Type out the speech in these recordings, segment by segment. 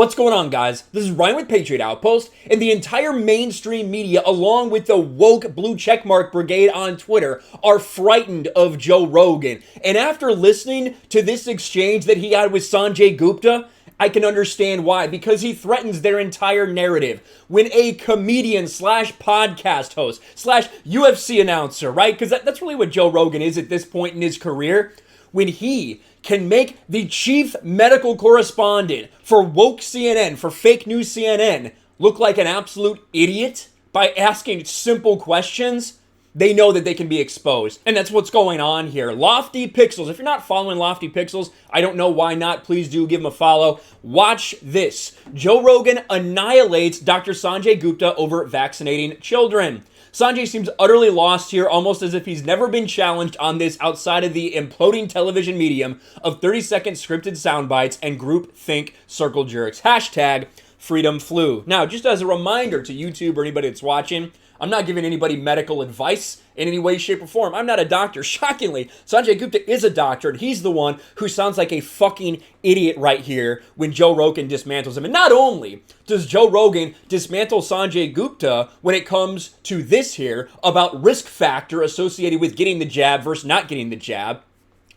What's going on, guys? This is Ryan with Patriot Outpost, and the entire mainstream media, along with the woke blue checkmark brigade on Twitter, are frightened of Joe Rogan. And after listening to this exchange that he had with Sanjay Gupta, I can understand why, because he threatens their entire narrative. When a comedian slash podcast host slash UFC announcer, right? Because that's really what Joe Rogan is at this point in his career. When he can make the chief medical correspondent for woke CNN, for fake news CNN, look like an absolute idiot by asking simple questions, they know that they can be exposed. And that's what's going on here. Lofty Pixels. If you're not following Lofty Pixels, I don't know why not. Please do give him a follow. Watch this. Joe Rogan annihilates Dr. Sanjay Gupta over vaccinating children. Sanjay seems utterly lost here, almost as if he's never been challenged on this outside of the imploding television medium of 30-second scripted sound bites and groupthink circle jerks. Hashtag Freedom Flu. Now, just as a reminder to YouTube or anybody that's watching, I'm not giving anybody medical advice in any way, shape, or form. I'm not a doctor. Shockingly, Sanjay Gupta is a doctor, and he's the one who sounds like a fucking idiot right here when Joe Rogan dismantles him. And not only does Joe Rogan dismantle Sanjay Gupta when it comes to this here about risk factor associated with getting the jab versus not getting the jab,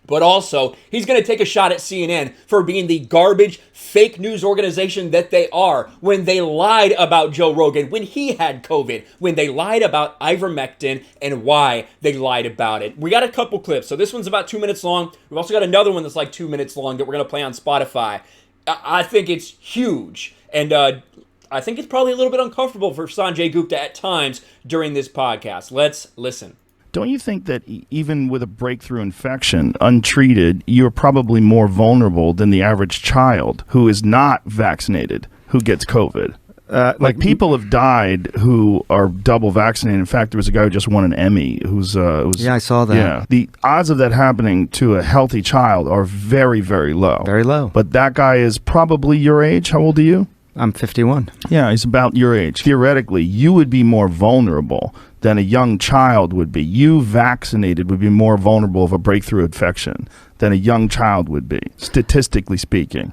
but also, he's going to take a shot at CNN for being the garbage fake news organization that they are when they lied about Joe Rogan, when he had COVID, when they lied about ivermectin and why they lied about it. We got a couple clips. So this one's about 2 minutes long. We've also got another one that's like 2 minutes long that we're going to play on Spotify. I think it's huge. And I think it's probably a little bit uncomfortable for Sanjay Gupta at times during this podcast. Let's listen. Don't you think that even with a breakthrough infection, untreated, you're probably more vulnerable than the average child who is not vaccinated, who gets COVID? Like people have died who are double vaccinated. In fact, there was a guy who just won an Emmy who's yeah, I saw that. Yeah, the odds of that happening to a healthy child are very, very low. Very low. But that guy is probably your age. How old are you? I'm 51. Yeah, he's about your age. Theoretically, you would be more vulnerable than a young child would be. You vaccinated would be more vulnerable of a breakthrough infection than a young child would be, statistically speaking.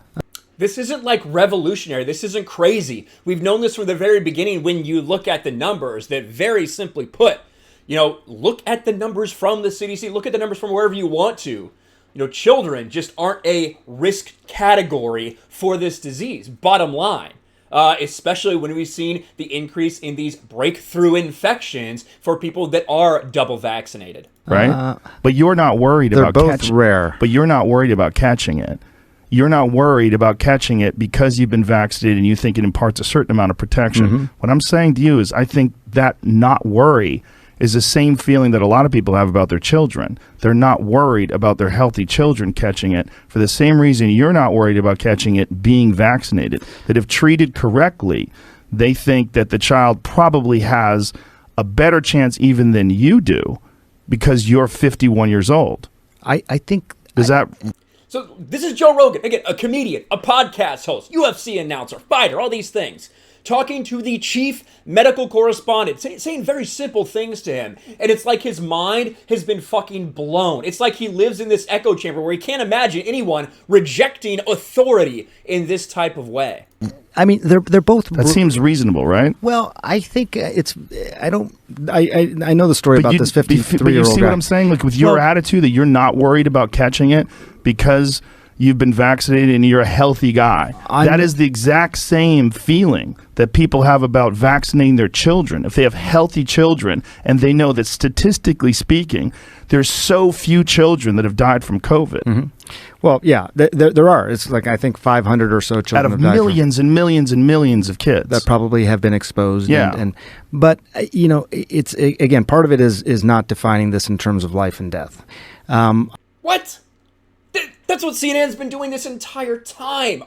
This isn't like revolutionary. This isn't crazy. We've known this from the very beginning when you look at the numbers that very simply put, look at the numbers from the CDC. Look at the numbers from wherever you want to. Children just aren't a risk category for this disease, bottom line. Especially when we've seen the increase in these breakthrough infections for people that are double vaccinated. Right? But you're not worried about catching it. They're both rare. But you're not worried about catching it. You're not worried about catching it because you've been vaccinated and you think it imparts a certain amount of protection. Mm-hmm. What I'm saying to you is I think that not worry is the same feeling that a lot of people have about their children. They're not worried about their healthy children catching it for the same reason you're not worried about catching it being vaccinated. That if treated correctly, they think that the child probably has a better chance even than you do because you're 51 years old. I think... So this is Joe Rogan, again, a comedian, a podcast host, UFC announcer, fighter, all these things, talking to the chief medical correspondent, saying very simple things to him. And it's like his mind has been fucking blown. It's like he lives in this echo chamber where he can't imagine anyone rejecting authority in this type of way. I mean, they're both... That seems reasonable, right? Well, I think it's... I know the story about this 53-year-old guy. But you see what I'm saying? Like with your attitude that you're not worried about catching it because you've been vaccinated and you're a healthy guy. That is the exact same feeling that people have about vaccinating their children. If they have healthy children and they know that statistically speaking, there's so few children that have died from COVID. Mm-hmm. Well, yeah, there are. It's like, I think 500 or so children out of millions and millions and millions of kids that probably have been exposed. Yeah. But, it's, again, part of it is not defining this in terms of life and death. What? That's what CNN's been doing this entire time.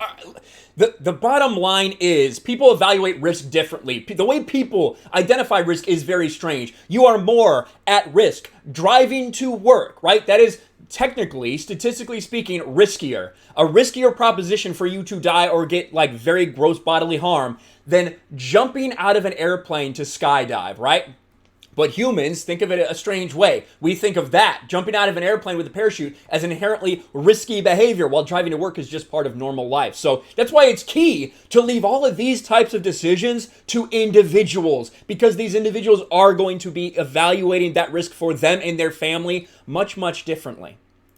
The bottom line is people evaluate risk differently. The way people identify risk is very strange. You are more at risk driving to work, right? That is technically, statistically speaking, riskier. A riskier proposition for you to die or get like very gross bodily harm than jumping out of an airplane to skydive, right? But humans think of it a strange way. We think of that, jumping out of an airplane with a parachute, as an inherently risky behavior, while driving to work is just part of normal life. So that's why it's key to leave all of these types of decisions to individuals, because these individuals are going to be evaluating that risk for them and their family much, much differently.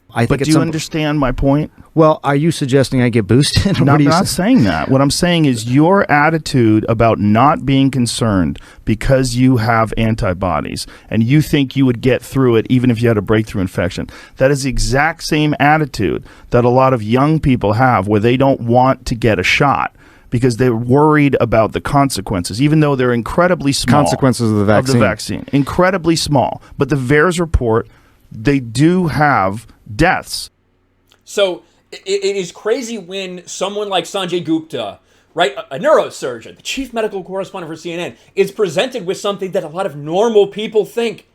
I think But do you understand my point? Well, are you suggesting I get boosted? No, I'm not saying that. What I'm saying is your attitude about not being concerned because you have antibodies and you think you would get through it even if you had a breakthrough infection. That is the exact same attitude that a lot of young people have, where they don't want to get a shot because they're worried about the consequences, even though they're incredibly small. Consequences of the vaccine. Incredibly small. But the VAERS report, they do have deaths. So it is crazy when someone like Sanjay Gupta, right, a neurosurgeon, the chief medical correspondent for CNN, is presented with something that a lot of normal people think.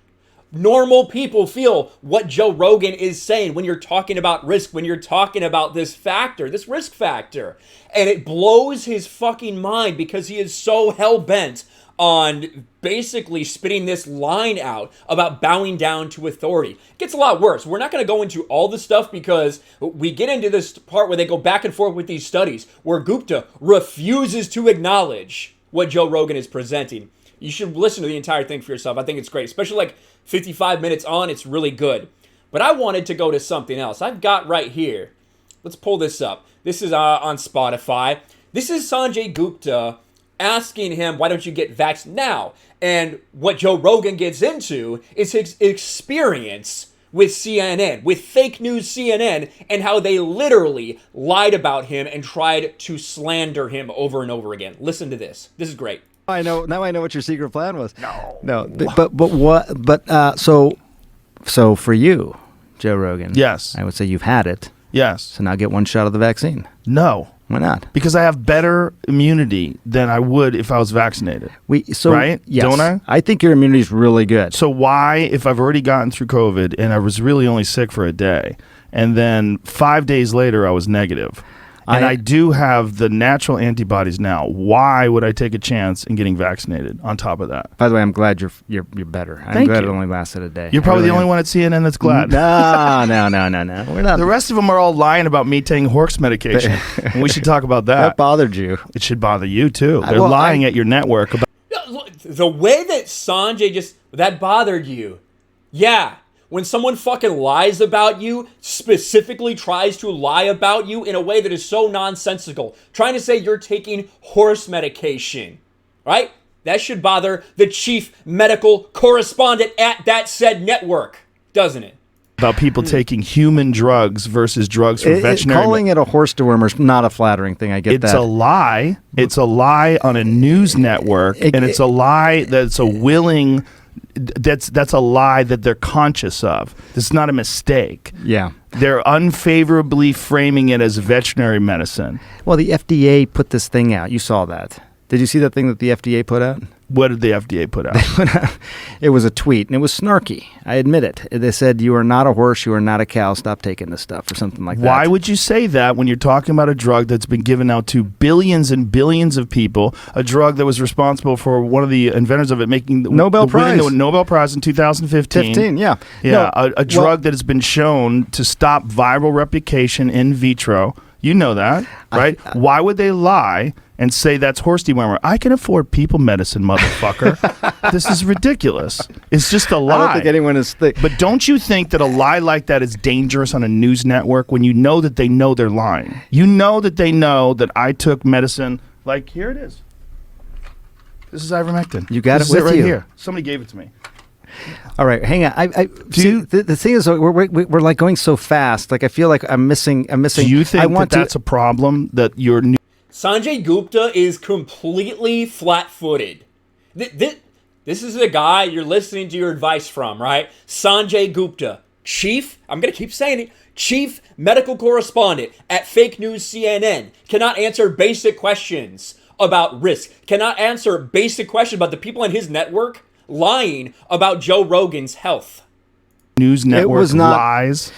Normal people feel what Joe Rogan is saying when you're talking about risk, when you're talking about this factor, this risk factor. And it blows his fucking mind because he is so hell-bent on basically spitting this line out about bowing down to authority. It gets a lot worse. We're not going to go into all the stuff because we get into this part where they go back and forth with these studies where Gupta refuses to acknowledge what Joe Rogan is presenting. You should listen to the entire thing for yourself. I think it's great, especially like 55 minutes on. It's really good. But I wanted to go to something else. I've got right here. Let's pull this up. This is on Spotify. This is Sanjay Gupta asking him, why don't you get vaxxed now? And what Joe Rogan gets into is his experience with CNN, with fake news CNN, and how they literally lied about him and tried to slander him over and over again. Listen to this. This is great. I know now. I know what your secret plan was. No. But what? But so for you, Joe Rogan. Yes. I would say you've had it. Yes. So now get one shot of the vaccine. No. Why not? Because I have better immunity than I would if I was vaccinated. Right? Yes. Don't I? I think your immunity is really good. So why, if I've already gotten through COVID and I was really only sick for a day, and then 5 days later I was negative, and I do have the natural antibodies now, why would I take a chance in getting vaccinated on top of that? By the way, I'm glad you're better. I'm Thank glad you. it only lasted a day. You're probably the only one at CNN that's glad. No. We're not. The rest of them are all lying about me taking horse medication. And we should talk about that. That bothered you. It should bother you too. They're lying at your network about. The way that Sanjay that bothered you. Yeah. When someone fucking lies about you, specifically tries to lie about you in a way that is so nonsensical, trying to say you're taking horse medication, right? That should bother the chief medical correspondent at that said network, doesn't it? About people taking human drugs versus drugs for veterinary. Calling it a horse dewormer is not a flattering thing. I get that. It's a lie. It's a lie on a news network, and it's a lie that's a willing. That's a lie that they're conscious of. It's not a mistake. Yeah. They're unfavorably framing it as veterinary medicine. Well, the FDA put this thing out. You saw that. Did you see that thing that the FDA put out? What did the FDA put out? It was a tweet, and it was snarky. I admit it. They said, you are not a horse, you are not a cow, stop taking this stuff, or something like that. Why would you say that when you're talking about a drug that's been given out to billions and billions of people, a drug that was responsible for one of the inventors of it making Nobel Prize. winning the Nobel Prize in 2015. Yeah. Yeah, a drug that has been shown to stop viral replication in vitro. You know that, right? Why would they lie and say that's horse dewormer? I can afford people medicine, motherfucker. This is ridiculous. It's just a lie. I don't think anyone is... But don't you think that a lie like that is dangerous on a news network when you know that they know they're lying? You know that they know that I took medicine, like, here it is. This is ivermectin. You got this it with right you. Here. Somebody gave it to me. All right, hang on. The thing is, we're like going so fast. Like I feel like I'm missing. Do you think that's a problem that your new Sanjay Gupta is completely flat-footed. This is the guy you're listening to your advice from, right? Sanjay Gupta, I'm going to keep saying it, chief medical correspondent at fake news CNN, cannot answer basic questions about risk, cannot answer basic questions about the people in his network lying about Joe Rogan's health. news network lies?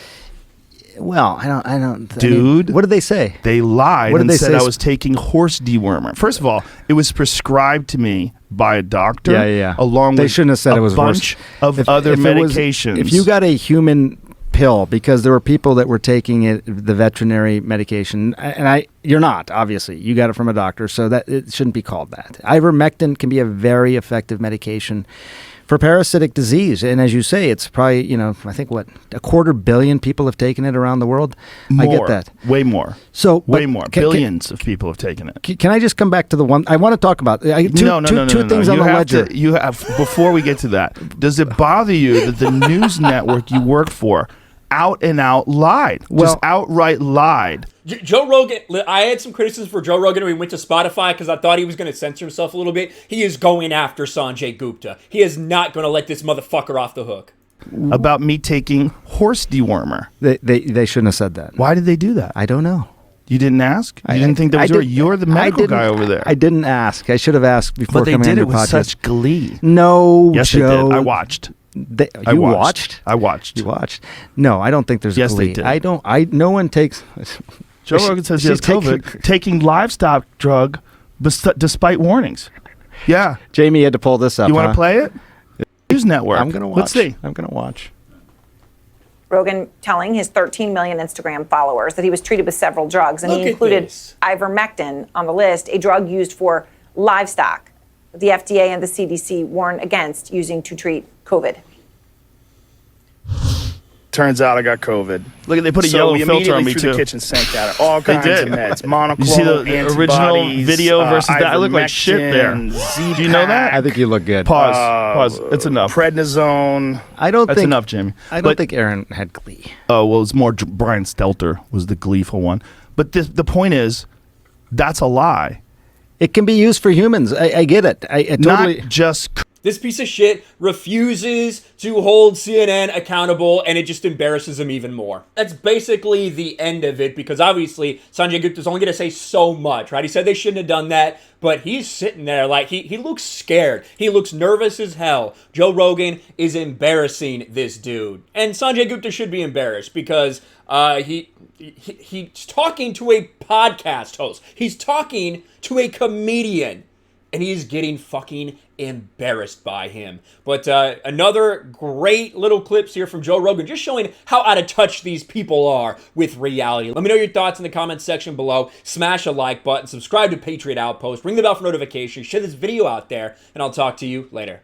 Well, I don't. Dude. What did they say? They lied What did and they said say I was taking horse dewormer. First of all, it was prescribed to me by a doctor. Yeah. Along They with shouldn't have said a it was bunch horse. of other it was- medications. if you got a human pill, because there were people that were taking it, the veterinary medication, and you're not, obviously. You got it from a doctor, so that it shouldn't be called that. Ivermectin can be a very effective medication for parasitic disease, and as you say, it's probably, I think what, 250 million people have taken it around the world. more, I get that. Way more. So, Way more. Billions of people have taken it. Can I just come back to the one I want to talk about? Two things on the ledger. You have, before we get to that, does it bother you that the news network you work for out and out lied? Just outright lied. Joe Rogan, I had some criticism for Joe Rogan when we went to Spotify because I thought he was going to censor himself a little bit. He is going after Sanjay Gupta. He is not going to let this motherfucker off the hook. About me taking horse dewormer. They shouldn't have said that. Why did they do that? I don't know. You didn't ask? You didn't think that was you're the medical guy over there. I didn't ask. I should have asked before but they coming did on it your with podcast. such glee. No, Yes, Joe. they did. I watched. You watched? I watched. You watched? No, I don't think there's Yes, glee. they did. I don't. No one takes. Joe Rogan says he has COVID, taking livestock drug despite warnings. Yeah. Jamie had to pull this up. You want to play it? News Network. I'm going to watch. Let's see. I'm going to watch. Rogan telling his 13 million Instagram followers that he was treated with several drugs, and he included ivermectin on the list, a drug used for livestock that the FDA and the CDC warn against using to treat COVID. Turns out I got COVID. Look, they put a So yellow we filter on immediately me, threw too. the kitchen sink at it. All They kinds did. of meds. Monoclonal You see the original antibodies, video versus that? I look like shit there. ivermectin, Do you know that? I think you look good. Pause. It's enough. Prednisone. I don't That's think enough, Jamie. I don't But- think Aaron had glee. Oh, well, it's more Brian Stelter was the gleeful one. But the point is, that's a lie. It can be used for humans. I get it. I totally. Not just This piece of shit refuses to hold CNN accountable, and it just embarrasses him even more. That's basically the end of it, because obviously Sanjay Gupta's only going to say so much, right? He said they shouldn't have done that, but he's sitting there like he looks scared. He looks nervous as hell. Joe Rogan is embarrassing this dude. And Sanjay Gupta should be embarrassed because he's talking to a podcast host. He's talking to a comedian. And he's getting fucking embarrassed by him. But another great little clips here from Joe Rogan, just showing how out of touch these people are with reality. Let me know your thoughts in the comments section below. Smash a like button, subscribe to Patriot Outpost, ring the bell for notifications, share this video out there, and I'll talk to you later.